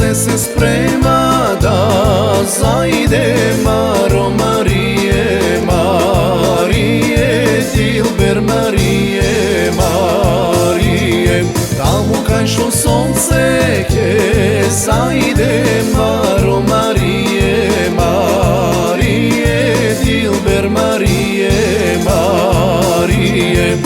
sunce se sprema da zaide, Maro Marije, Marije, Dilber Marije, Marije. Tamo kaj što sunce je zaide, Maro Marije, Marije, Dilber Marije, Marije.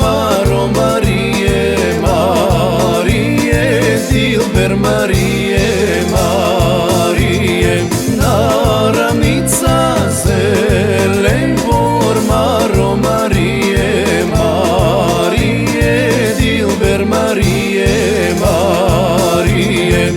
Maro Marije, Marije, Dilber Marije, Marije. Naravnica zelen dvor, Maro Marije, Marije, Dilber Marije, Marije.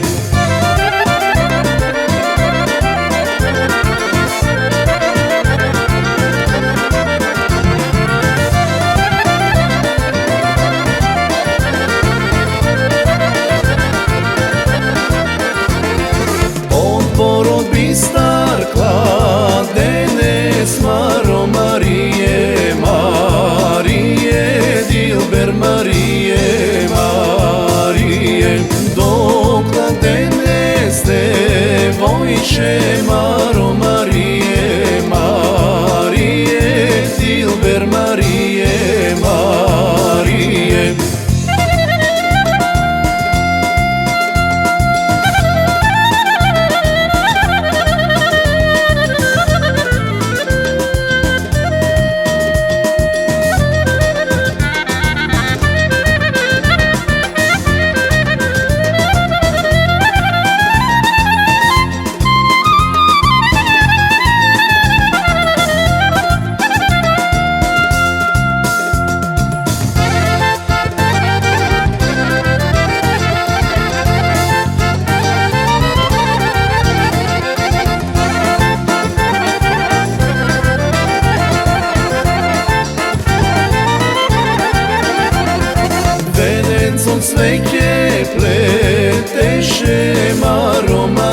Bistar kladenes, Maro Marije, Marije, Dilber Marije, Marije. Do kladenes devojče, Maro Marije, Marije, Dilber Marije, Marije. Od cveke pleteše, Maro Marije.